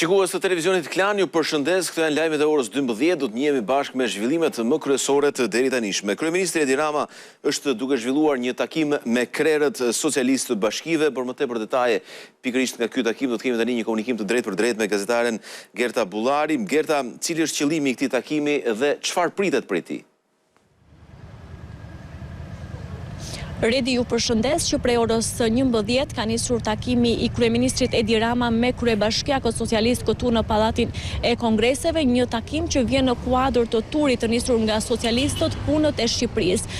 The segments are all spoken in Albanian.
Shikues të televizionit Klan, ju përshëndes, këto janë lajmet e orës 12, do të njihemi bashkë me zhvillimet më kryesore të deri tanishme. Kryeministri Edi Rama është duke zhvilluar një takim me krerët socialistë të bashkive, por më tepër detaje pikërisht nga ky takim do të kemi tani një komunikim të drejtë për drejtë me gazetaren Gerta Bullari. Gerta, cili është qëllimi i këtij takimi dhe çfarë pritet prej tij? Redi ju përshëndes që prej orës 11 ka nisur takimi i kryeministrit Edi Rama me kryebashkiakët socialist këtu në Pallatin e Kongreseve, një takim që vjen në kuadër të turit të nisur nga socialistët punët e Shqipërisë.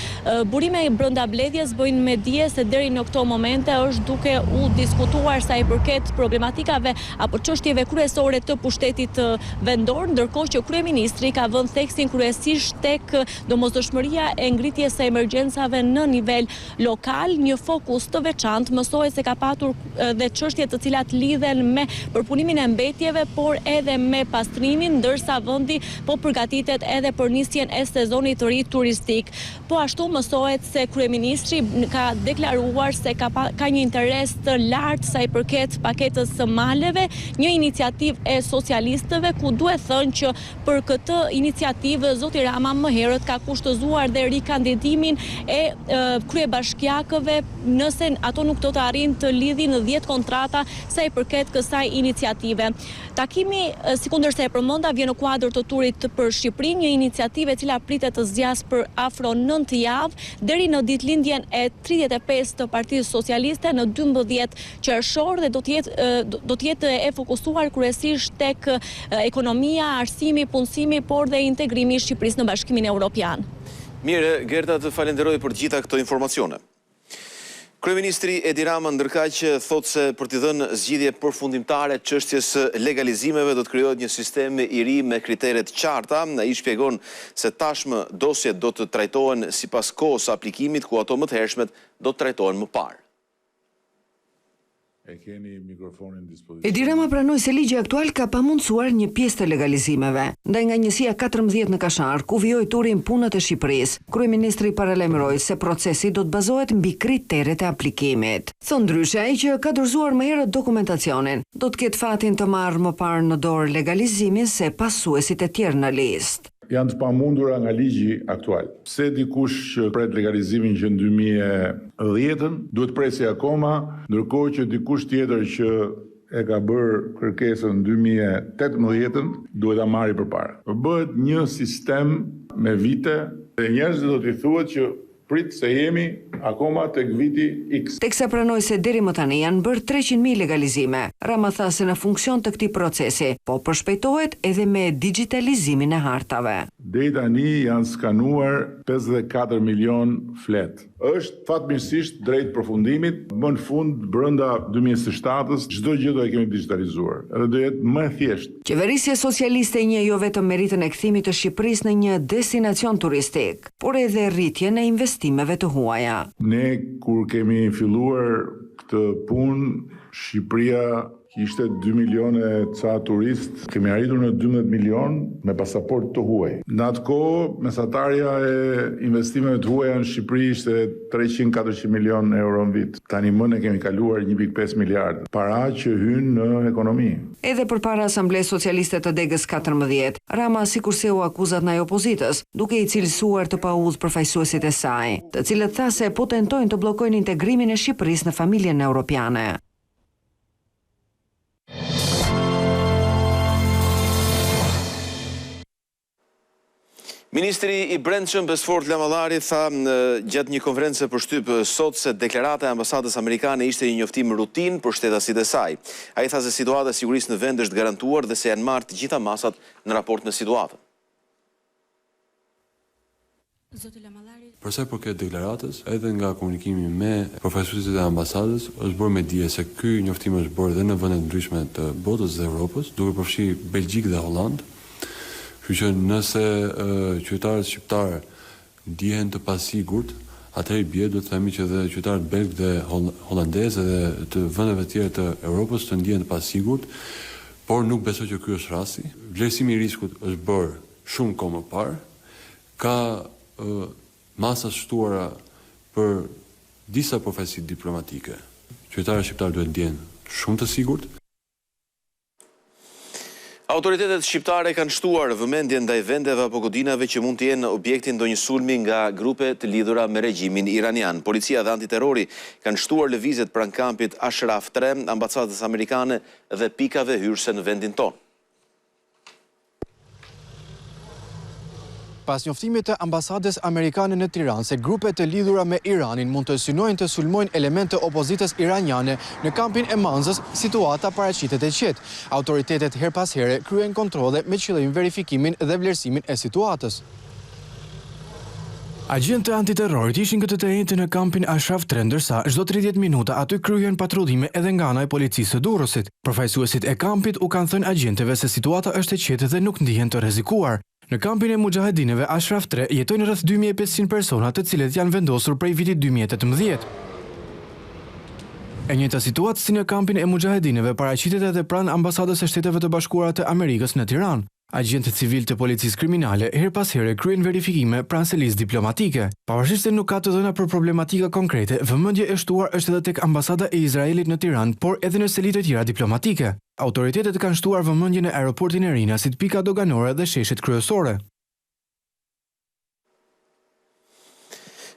Burime brenda mbledhjes bëjnë me dije se deri në këto momente është duke u diskutuar sa i përket problematikave apo çështjeve kryesore të pushtetit vendor, ndërkohë që kryeministri ka vënë theksin kryesisht tek domosdoshmëria e ngritjes së emergjencave në nivel lokal, një fokus të veçantë mësohet se ka patur dhe çështje të cilat lidhen me përpunimin e mbetjeve, por edhe me pastrimin, ndërsa vendi po përgatitet edhe për nisjen e sezonit të ri turistik. Po ashtu mësohet se kryeministri ka deklaruar se ka një interes të lartë sa i përket paketës së maleve, një iniciativë e socialistëve, ku duhet thënë që për këtë iniciativë zoti Rama më herët ka kushtëzuar dhe rikandidimin e bashkiakëve nëse ato nuk do të arrijnë të lidhin 10 kontrata sa i përket kësaj iniciative. Takimi, sikundërse e përmenda, vjen në kuadër të turit për Shqipërinë, një iniciativë e cila pritet të zgjas për afro 9 javë deri në ditëlindjen e 35 të Partisë Socialiste në 12 qershor dhe do të jetë e fokusuar kryesisht tek ekonomia, arsimi, punësimi, por dhe integrimi i Shqipërisë në Bashkimin Evropian. Mirë, Gerta, të falenderoj për gjitha këto informacione. Kryeministri Edi Rama ndërkaq thotë se për t'i dhënë zgjidhje përfundimtare çështjes së legalizimeve do të krijohet një sistem i ri me kriteret qarta. Ai shpjegon se tashmë dosjet do të trajtohen sipas kohës së aplikimit, ku ato më të hershmet do të trajtohen më parë. Edi Rama pranoi se ligji aktual ka pamundsuar një pjesë të legalizimeve. Ndaj nga njësia 14 në Kashar, ku vijoi turin punët e Shqipërisë, kryeministri paralajmëroi se procesi do të bazohet mbi kriteret e aplikimit. Thon ndryshe ai që ka dorëzuar më herët dokumentacionin, do të ketë fatin të marrë më parë në dorë legalizimin se pasuesit e tjerë në listë. Janë të pamundura nga ligji aktual. Pse dikush që pret legalizimin që në 2010 duhet presi akoma, ndërkohë që dikush tjetër që e ka bërë kërkesën 2018 duhet ta marrë përpara. Bëhet një sistem me vite dhe njerëzit do t'i thuhet që prit se jemi akoma tek viti X. Teksa pranoi se deri më tani janë bërë 300.000 legalizime. Rama tha se në funksion të këtij procesi, po përshpejtohet edhe me digitalizimin e hartave. Deri tani janë skanuar 54 milion flet. Është fatmirësisht drejt përfundimit, më në fund brenda 2027-s çdo gjë do e kemi digitalizuar. Edhe do jetë më e thjeshtë. Qeverisja socialiste njeh jo vetëm meritën e kthimit të Shqipërisë në një destinacion turistik, por edhe rritjen e investimeve të huaja. Ne kur kemi filluar këtë punë, Shqipëria kishte 2 milione ca turist, kemi arritur në 12 milion me pasaport të huaj. Në atë kohë, mesatarja e investimeve të huaja në Shqipëri ishte 300-400 milion euro në vit. Tani më ne kemi kaluar 1.5 miliard, para që hynë në ekonomi. Edhe përpara Asamblesë Socialiste të Degës 14, Rama sikurse u akuzat ndaj opozitës, duke i cilësuar të paudhë përfaqësuesit e saj, të cilët tha se po tentojnë të bllokojnë integrimin e Shqipërisë në familjen europiane. Ministri i Brendshëm Besford Lamallari tha gjatë një konferencë për shtyp sot se deklarata e ambasadës amerikane ishte një njoftim rutin për shtetasit e saj. Ai tha se situata e sigurisë në vend është garantuar dhe se janë marrë të gjitha masat në raport me situatën. Përsa i përket deklaratës, edhe nga komunikimi me përfaqësuesit e ambasadës, është bërë me dije se ky njoftim është bërë dhe në vende të ndryshme të botës dhe Evropës, duke përfshirë Belgjik dhe Holland. Kështu që nëse qytetarët shqiptarë ndihen të pasigurt, atëherë bie do të themi që dhe qytetarët belg dhe holandezë dhe të vendeve tjera të Evropës të ndihen të pasigurt, por nuk besoj që ky është rasti. Vlerësimi i riskut është bërë shumë kohë më parë. Ka masa shtuara për disa profesi diplomatike. Qytetarët shqiptarë duhet ndjen shumë të sigurt. Autoritetet shqiptare kanë shtuar vëmendjen ndaj vendeve apo godinave që mund të jenë objekti ndonjë sulmi nga grupe të lidhura me regjimin iranian. Policia dhe antiterrori kanë shtuar lëvizjet pranë kampit Ashraf 3, ambasadës amerikane dhe pikave hyrëse në vendin tonë. Pas njoftimit të ambasadës amerikane në Tiranë se grupet të lidhura me Iranin mund të synojnë të sulmojnë elemente opozitës iraniane në kampin e Manzës, situata paraqitet e qetë. Autoritetet her pas here kryen kontrolle me qëllim verifikimin dhe vlerësimin e situatës. Agjentë antiterrorit ishin këtë të ejtë në kampin Ashraf 3, ndërsa çdo 30 minuta aty kryen patrullime edhe nga ana e policisë së Durrësit. Përfaqësuesit e kampit u kanë thënë agjentëve se situata është e qetë dhe nuk ndihen të rrezikuar. Në kampin e mujahedinëve Ashraf 3 jetojnë rreth 2500 persona, të cilët janë vendosur prej vitit 2018. E njëjta situatë si në kampin e mujahedinëve paraqitet edhe pranë ambasadës së Shteteve të Bashkuara të Amerikës në Tiranë. Agjentët civil të policisë kriminale her pas here kryen verifikime pranë selisë diplomatike. Pavarësisht se nuk ka të dhëna për problematika konkrete, vëmendje e shtuar është edhe tek ambasada e Izraelit në Tiranë, por edhe në seli të tjera diplomatike. Autoritetet kanë shtuar vëmendjen në aeroportin e Rinasit, pika doganore dhe sheshet kryesore.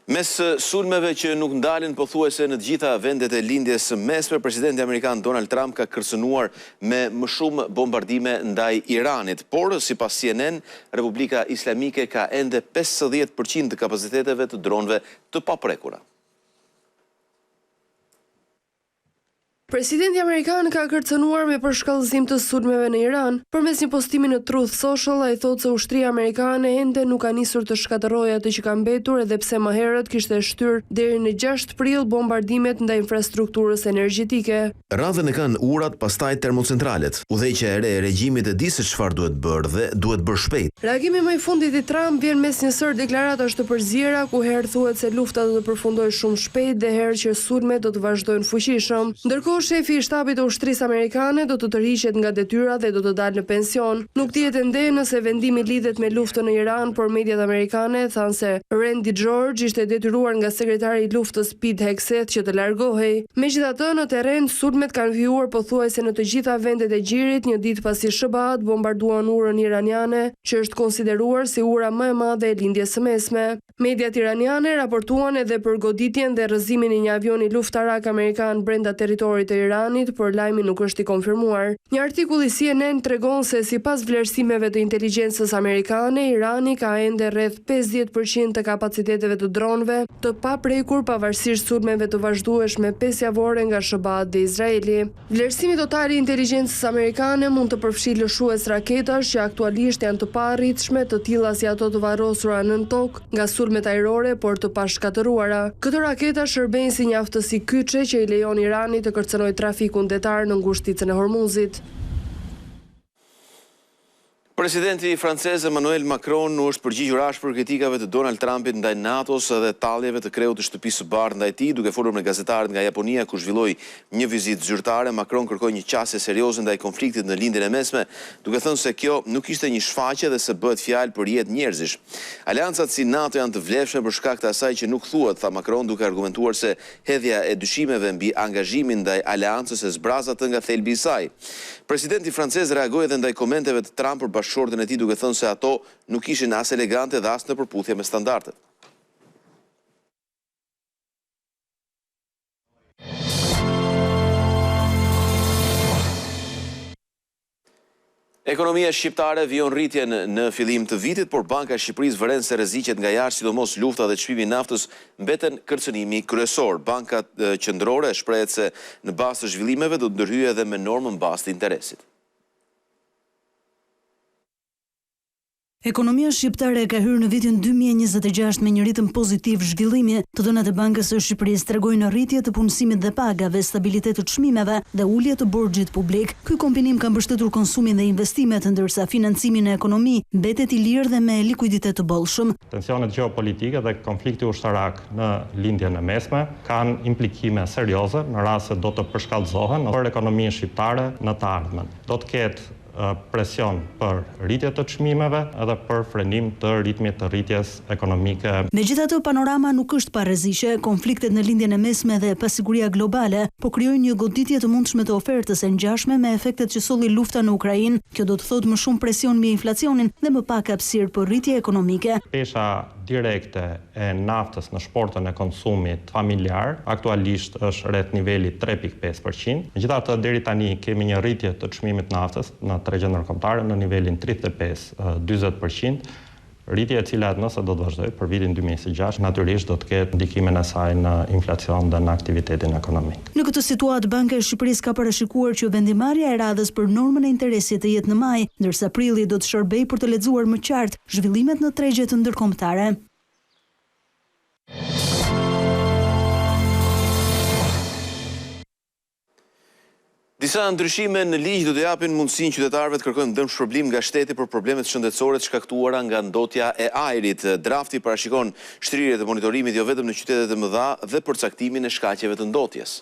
Mes sulmeve që nuk ndalin pothuajse në të gjitha vendet e lindjes së mesme, presidenti amerikan Donald Trump ka kërcënuar me më shumë bombardime ndaj Iranit, por sipas CNN, Republika Islamike ka ende 50% të kapaciteteve të dronëve të paprekura. Presidenti amerikan ka kërcënuar me përshkallëzim të sulmeve në Iran. Përmes një postimi në Truth Social, ai thotë se ushtria amerikane ende nuk ka nisur të shkatërrojë atë që ka mbetur, edhe pse më herët kishte shtyr deri në 6 prill bombardimet ndaj infrastrukturës energjetike. Radhën e kanë urat, pastaj termocentralet. Udhëheqja e re e regjimit e di se çfarë duhet bërë dhe duhet bërë shpejt. Reagimi më i fundit i Trump vjen mes një sër deklaratash të përziera, ku herë thuhet se lufta do të përfundojë shumë shpejt dhe herë që sulmet do të vazhdojnë fuqishëm. Ndërkohë shefi i shtabit të ushtrisë amerikane do të tërhiqet nga detyra dhe do të dalë në pension. Nuk dihet ende nëse vendimi lidhet me luftën në Iran, por mediat amerikane thanë se Randy George ishte detyruar nga sekretari i luftës Pete Hegseth që të largohej. Megjithatë, në terren sulmet kanë vijur pothuajse në të gjitha vendet e gjirit, një ditë pasi SBA bombarduan urën iraniane, që është konsideruar si ura më e madhe e lindjes së mesme. Mediat iraniane raportuan edhe për goditjen dhe rrëzimin e një avioni luftarak amerikan brenda territorit të Iranit, por lajmi nuk është i konfirmuar. Një artikull i CNN tregon se sipas vlerësimeve të inteligjencës amerikane, Irani ka ende rreth 50% të kapaciteteve të dronëve të paprekur, pavarësisht sulmeve të vazhdueshme 5 javore nga SBA dhe Izraeli. Vlerësimi total i inteligjencës amerikane mund të përfshijë lëshues raketash që aktualisht janë të paarritshme, të tilla si ato të varrosura nën tokë nga sulmet ajrore, por të pashkatëruara. Këto raketa shërbejnë si një aftësi kyçe që i lejon Iranit të kërcënojë trafikun detar në ngushticën e Hormuzit. Presidenti francez Emmanuel Macron u është përgjigjur ashpër kritikave të Donald Trumpit ndaj NATO-s dhe talljeve të kreut të Shtëpisë së Bardhë ndaj tij. Duke folur me gazetarët nga Japonia ku zhvilloi një vizitë zyrtare, Macron kërkoi një qasje serioze ndaj konfliktit në lindjen e mesme, duke thënë se kjo nuk ishte një shfaqje dhe se bëhet fjalë për jetë njerëzish. Aleancat si NATO janë të vlefshme për shkak të asaj që nuk thuhet, tha Macron, duke argumentuar se hedhja e dyshimeve mbi angazhimin ndaj aleancës e zbraz atë nga thelbi i saj. Presidenti francez reagoi edhe ndaj komenteve të Trump për bashkëshorten e tij, duke thënë se ato nuk ishin as elegante dhe as në përputhje me standardet. Ekonomia shqiptare vijon rritjen në fillim të vitit, por Banka e Shqipërisë vëren se rreziqet nga jashtë, sidomos lufta dhe çmimi i naftës, mbeten kërcënimi kryesor. Banka Qendrore shprehet se në bazë të zhvillimeve do të ndërhyjë edhe me normën bazë të interesit. Ekonomia shqiptare ka hyrë në vitin 2026 me një ritëm pozitiv zhvillimi. Të dhënat e Bankës së Shqipërisë tregojnë rritje të punësimit dhe pagave, stabilitet të çmimeve dhe ulje të borxhit publik. Ky kombinim ka mbështetur konsumin dhe investimet, ndërsa financimi në ekonomi mbetet i lirë dhe me likuiditet të bollshëm. Tensionet gjeopolitike dhe konflikti ushtarak në lindjen e mesme kanë implikime serioze në rast se do të përshkallëzohen për ekonominë shqiptare në të ardhmen. Do të ketë presion për rritje të çmimeve edhe për frenim të ritmit të rritjes ekonomike. Megjithatë, panorama nuk është pa rreziqe. Konfliktet në lindjen e mesme dhe pasiguria globale po krijojnë një goditje të mundshme të ofertës së ngjashme me efektet që solli lufta në Ukrainë. Kjo do të thotë më shumë presion mbi inflacionin dhe më pak hapësirë për rritje ekonomike. Pesha direkte e naftës në shportën e konsumit familjar aktualisht është rreth nivelit 3.5%. Megjithatë, deri tani kemi një rritje të çmimit naftës në tregjen ndërkombëtare në nivelin 35-40%, rritje e cila nëse do të vazhdojë për vitin 2026, natyrisht do të ketë ndikimin e saj në inflacion dhe në aktivitetin ekonomik. Në këtë situatë, Banka e Shqipërisë ka parashikuar që vendimarrja e radhës për normën e interesit të jetë në maj, ndërsa prilli do të shërbejë për të lexuar më qartë zhvillimet në tregjet ndërkombëtare. Disa ndryshime në ligj do të japin mundësinë qytetarëve të kërkojnë dëm shpërblim nga shteti për problemet shëndetësore të shkaktuara nga ndotja e ajrit. Drafti parashikon shtrirje të monitorimit jo vetëm në qytetet e mëdha dhe përcaktimin e shkaqeve të ndotjes.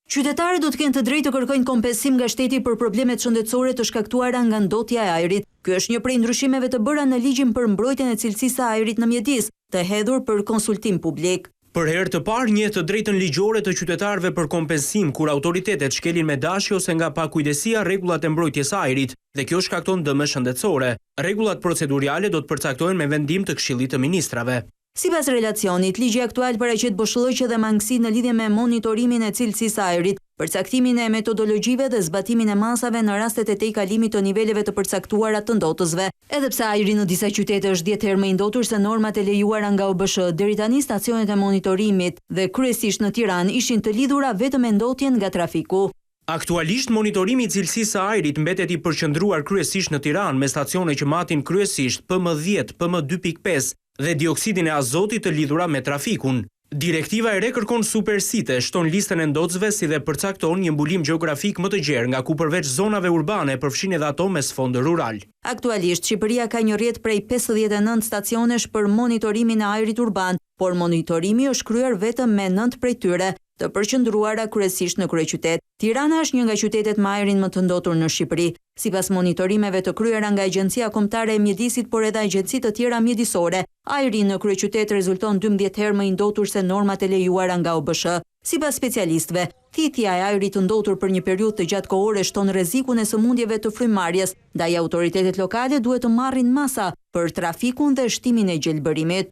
Qytetarët do të kenë të drejtë të kërkojnë kompensim nga shteti për problemet shëndetësore të shkaktuara nga ndotja e ajrit. Ky është një prej ndryshimeve të bëra në ligjin për mbrojtjen e cilësisë së ajrit në mjedis, të hedhur për konsultim publik. Për herë të parë njeh të drejtën ligjore të qytetarëve për kompensim kur autoritetet shkelin me dashje ose nga pakujdesia rregullat e mbrojtjes së ajrit dhe kjo shkakton dëme shëndetësore. Rregullat procedurale do të përcaktohen me vendim të Këshillit të Ministrave. Sipas relacionit, ligji aktual paraqet boshllëqe dhe mangësi në lidhje me monitorimin e cilësisë së ajrit, përcaktimin e metodologjive dhe zbatimin e masave në rastet e tejkalimit të niveleve të përcaktuara të ndotësve. Edhe pse ajri në disa qytete është 10 herë më i ndotur se normat e lejuara nga OBSH, deri tani stacionet e monitorimit dhe kryesisht në Tiranë ishin të lidhura vetëm me ndotjen nga trafiku. Aktualisht monitorimi i cilësisë së ajrit mbetet i përqendruar kryesisht në Tiranë me stacione që matin kryesisht PM10, PM2.5 dhe dioksidin e azotit të lidhura me trafikun. Direktiva e re kërkon supersite, shton listën e ndotësve si dhe përcakton një mbulim gjeografik më të gjerë nga ku përveç zonave urbane përfshin edhe ato me sfond rural. Aktualisht Shqipëria ka një rrjet prej 59 stacionesh për monitorimin e ajrit urban, por monitorimi është kryer vetëm me 9 prej tyre, të përqendruara kryesisht në kryeqytet. Tirana është një nga qytetet me ajrin më të ndotur në Shqipëri. Sipas monitorimeve të kryera nga Agjencia Kombëtare e Mjedisit, por edhe agjenci të tjera mjedisore, ajri në kryeqytet rezulton 12 herë më i ndotur se normat e lejuara nga OBSH. Sipas specialistëve, thithja e ajrit të ndotur për një periudhë të gjatë kohore shton rrezikun e sëmundjeve të frymarrjes, ndaj autoritetet lokale duhet të marrin masa për trafikun dhe shtimin e gjelbërimit.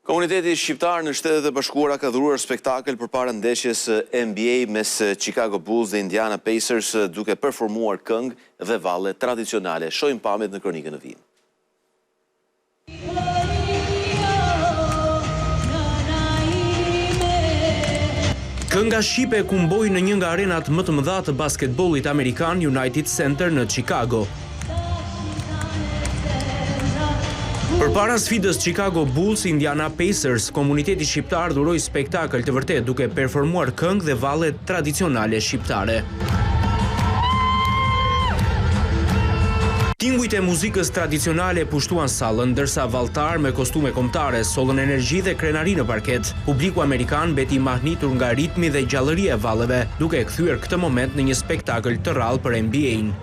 Komuniteti shqiptar në Shtetet e Bashkuara ka dhuruar spektakël përpara ndeshjes NBA mes Chicago Bulls dhe Indiana Pacers duke performuar këngë dhe valle tradicionale. Shohim pamjet në kronikën e vijim. Kënga shqipe kumboi në një nga arenat më të mëdha të basketbollit amerikan, United Center në Chicago. Përpara sfidës Chicago Bulls Indiana Pacers, komuniteti shqiptar dhuroi spektakël të vërtet duke performuar këngë dhe valle tradicionale shqiptare. Tingujt e muzikës tradicionale pushtuan sallën, ndërsa valltar me kostume kombëtare sollën energji dhe krenari në parket. Publiku amerikan mbeti i mahnitur nga ritmi dhe gjallëria e valleve, duke kthyer këtë moment në një spektakël të rrallë për NBA-n.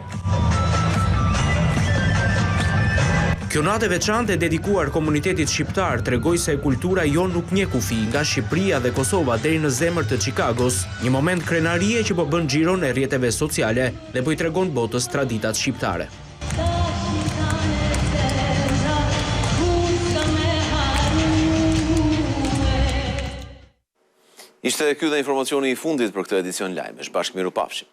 Kjo natë e veçantë e dedikuar komunitetit shqiptar tregoi se kultura jo nuk njeh kufi, nga Shqipëria dhe Kosova deri në zemër të Chicagos, një moment krenarie që po bën xhiron e rrjeteve sociale dhe po i tregon botës traditat shqiptare. Ishte ky dhe informacioni i fundit për këtë edicion lajmesh. Bashkë miru pafshim.